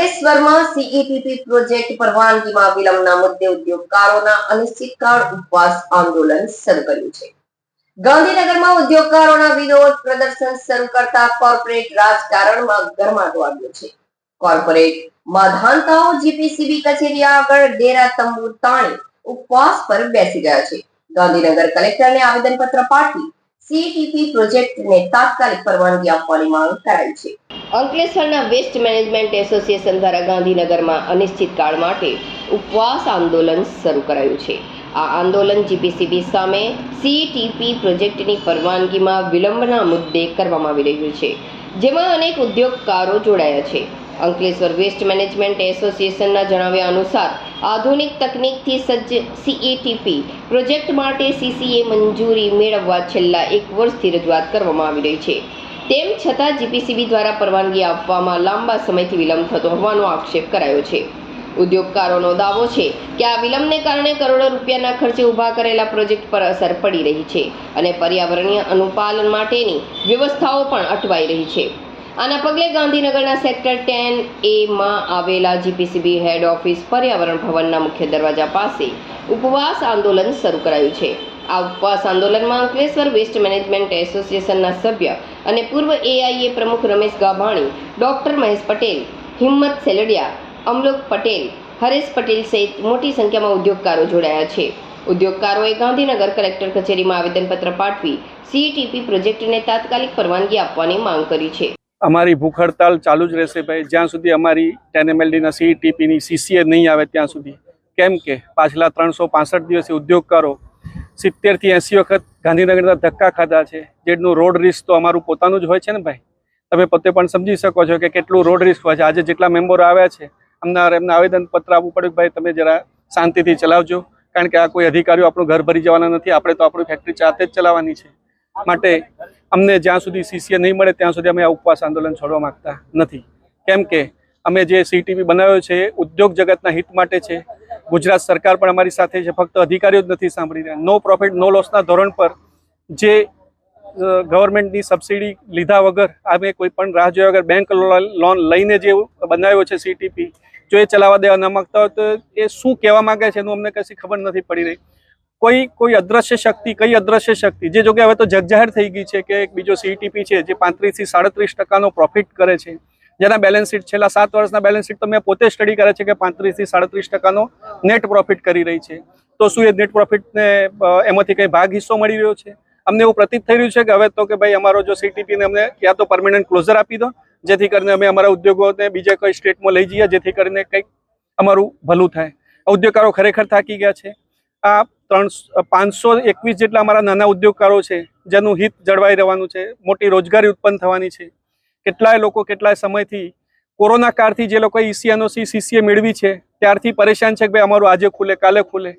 અંકલેશ્વરમાં CETP project પરવાનગીમાં વિલંબના મુદ્દે ઉદ્યોગકારોના અનિશ્ચિતકાળ ઉપવાસ આંદોલન શરૂ કર્યું છે। ગાંધીનગરમાં ઉદ્યોગકારોના વિરોધ પ્રદર્શન શરૂ કરતા કોર્પોરેટ રાજકારણમાં ગરમાટો આવ્યો છે। કોર્પોરેટ માધાનતાઓ જીપીસીબી કચેરી આગળ ડેરા તંબુ તાણી ઉપવાસ પર બેસી ગયા છે। ગાંધીનગર કલેક્ટરને આવેદનપત્ર પાઠવી સીઈટીપી પ્રોજેક્ટને તાત્કાલિક પરવાનગી આપવાની માંગ કરાઈ છે। અંકલેશ્વરના વેસ્ટ મેનેજમેન્ટ એસોસિએશન દ્વારા ગાંધીનગરમાં અનિશ્ચિતકાળ માટે ઉપવાસ આંદોલન શરૂ કરાયું છે। આ આંદોલન જીપીસીબી સામે સીઈટીપી પ્રોજેક્ટની પરવાનગીમાં વિલંબના મુદ્દે કરવામાં આવી રહ્યું છે, જેમાં અનેક ઉદ્યોગકારો જોડાયા છે। અંકલેશ્વર વેસ્ટ મેનેજમેન્ટ એસોસિએશનના જણાવ્યા અનુસાર આધુનિક તકનીકથી સજ્જ સીઈટીપી પ્રોજેક્ટ માટે સીસીએ મંજૂરી મેળવવા છેલ્લા 1 વર્ષથી રજૂઆત કરવામાં આવી રહી છે। તેમ છતાં જીપીસીબી દ્વારા પરવાનગી આપવામાં લાંબા સમયથી વિલંબ થતો હોવાનો આક્ષેપ કરાયો છે। ઉદ્યોગકારોનો દાવો છે કે આ વિલંબને કારણે કરોડો રૂપિયાના ખર્ચે ઊભા કરેલા પ્રોજેક્ટ પર અસર પડી રહી છે અને પર્યાવરણીય અનુપાલન માટેની વ્યવસ્થાઓ પણ અટવાઈ રહી છે। આના પગલે ગાંધીનગરના સેક્ટર 10A માં આવેલા જીપીસીબી હેડ ઓફિસ પર્યાવરણ ભવનના મુખ્ય દરવાજા પાસે ઉપવાસ આંદોલન શરૂ કરાયું છે। આ ઉપવાસ આંદોલનમાં અંકલેશ્વર વેસ્ટ મેનેજમેન્ટ એસોસિએશનના સભ્ય અને પૂર્વ એઆઈએ પ્રમુખ રમેશ ગાભાણી, ડોક્ટર મહેશ પટેલ, હિંમત સેલડિયા, અમલોક પટેલ, હરેશ પટેલ સહિત મોટી સંખ્યામાં ઉદ્યોગકારો જોડાયા છે। ઉદ્યોગકારોએ ગાંધીનગર કલેક્ટર કચેરીમાં આવેદનપત્ર પાઠવી સીઈટીપી પ્રોજેક્ટને તાત્કાલિક પરવાનગી આપવાની માંગ કરી છે। અમારી ભૂખ હડતાલ ચાલુ જ રહેશે ભાઈ, જ્યાં સુધી અમારી 10MLDના સીઈટીપીની સીસીએ નહીં આવે ત્યાં સુધી। કેમ કે પાછલા 365 દિવસે ઉદ્યોગકારો 70 થી 80 વખત ગાંધીનગરના ધક્કા ખાધા છે, જેનું રોડ રિસ્ક તો અમારું પોતાનું જ હોય છે ને ભાઈ। તમે પોતે પણ સમજી શકો છો કે કેટલું રોડ રિસ્ક હોય છે। આજે જેટલા મેમ્બરો આવ્યા છે એમને આવેદનપત્ર આપવું પડ્યું ભાઈ તમે જરા શાંતિથી ચલાવજો, કારણ કે આ કોઈ અધિકારીઓ આપણું ઘર ભરી જવાના નથી, આપણે તો આપણી ફેક્ટરી જાતે જ ચલાવવાની છે। માટે અમને જ્યાં સુધી સીસીએ નહીં મળે ત્યાં સુધી અમે આ ઉપવાસ આંદોલન છોડવા માંગતા નથી। કેમ કે અમે જે સીઈટીપી બનાવ્યો છે એ ઉદ્યોગ જગતના હિત માટે છે। ગુજરાત સરકાર પણ અમારી સાથે છે, ફક્ત અધિકારીઓ જ નથી સાંભળી રહ્યા। નો પ્રોફિટ નો લોસના ધોરણ પર જે ગવર્મેન્ટની સબસિડી લીધા વગર અમે કોઈ પણ રાહ જોયા વગર બેંક લોન લઈને જે બનાવ્યો છે સીઈટીપી, જો એ ચલાવવા દેવા ન માંગતા હોય તો એ શું કહેવા માંગે છે એનું અમને કશી ખબર નથી પડી રહી। કોઈ અદ્રશ્ય શક્તિ, કઈ અદ્રશ્ય શક્તિ જે જોકે હવે તો જગજાહેર થઈ ગઈ છે કે એક બીજો સીઈટીપી છે જે 35 થી 37% પ્રોફિટ કરે છે, જેના બેલેન્સ શીટ છેલ્લા 7 વર્ષના બેલેન્સ શીટ તો મેં પોતે સ્ટડી કરે છે કે 35 થી 37% નેટ પ્રોફિટ કરી રહી છે। તો શું એ નેટ પ્રોફિટને એમાંથી કંઈ ભાગ હિસ્સો મળી રહ્યો છે? અમને એવું પ્રતીત થઈ રહ્યું છે કે હવે તો કે ભાઈ અમારો જો સીઈટીપીને અમને યા તો પરમેનન્ટ ક્લોઝર આપી દો, જેથી કરીને અમે અમારા ઉદ્યોગોને બીજા કોઈ સ્ટેટમાં લઈ જઈએ, જેથી કરીને કંઈક અમારું ભલું થાય। ઉદ્યોગકારો ખરેખર થાકી ગયા છે। આ 521 જેટલા અમારા નાના ઉદ્યોગકારો છે જેનું હિત જળવાઈ રહેવાનું છે, મોટી રોજગારી ઉત્પન્ન થવાની છે। કેટલાય લોકો કેટલાય સમયથી કોરોના કાળથી જે લોકોએ ઈસીએનઓસી સીસીએ મેળવી છે ત્યારથી પરેશાન છે કે ભાઈ અમારું આજે ખુલે કાલે ખુલે।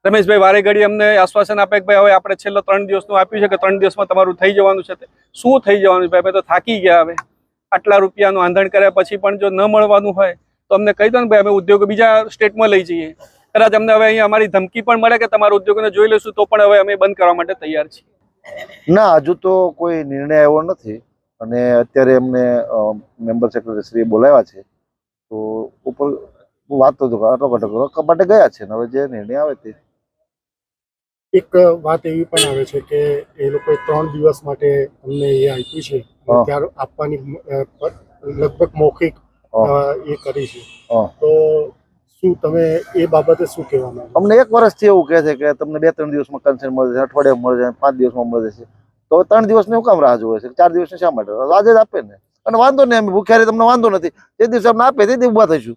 રમેશભાઈ વારે ઘડી અમને આશ્વાસન આપે કે ભાઈ હવે આપણે છેલ્લો 3 દિવસનું આપ્યું છે કે 3 દિવસમાં તમારું થઈ જવાનું છે। શું થઈ જવાનું છે ભાઈ? અમે તો થાકી ગયા। હવે આટલા રૂપિયાનું આંધણ કર્યા પછી પણ જો ન મળવાનું હોય તો અમને કહી દો ને ભાઈ, અમે ઉદ્યોગો બીજા સ્ટેટમાં લઈ જઈએ। કદાચ અમને હવે અહીંયા અમારી ધમકી પણ મળે કે તમારા ઉદ્યોગોને જોઈ લઈશું તો પણ હવે અમે બંધ કરવા માટે તૈયાર છીએ। ના, હજુ તો કોઈ નિર્ણય આવ્યો નથી અને અત્યારે અમને મેમ્બર સેક્રેટરીશ્રીએ બોલાવ્યા છે તો ઉપર વાત તો માટે ગયા છે ને હવે જે નિર્ણય આવે તે। એક વાત એવી પણ આવે છે કે એ લોકોએ 3 દિવસ માટે અમને એ આપ્યું છે, ત્યારે આપવાની લગભગ મૌખિક એ કરી છે, તો શું તમે એ બાબતે શું કહેવા માંગો? અમને 1 વર્ષથી એવું કહે છે કે તમને 2-3 દિવસમાં કન્સેન્ટ મળે છે, અઠવાડિયામાં મળે છે, 5 દિવસમાં મળે છે, તો 3 દિવસની શું કામ રાહ જોવે છે? 4 દિવસની શા માટે? આજે જ આપે ને, અને વાંધો નહીં, અમે ભૂખ્યા તમને વાંધો નથી, જે દિવસે અમને આપે તે દિવસ ઊભા થઈશું।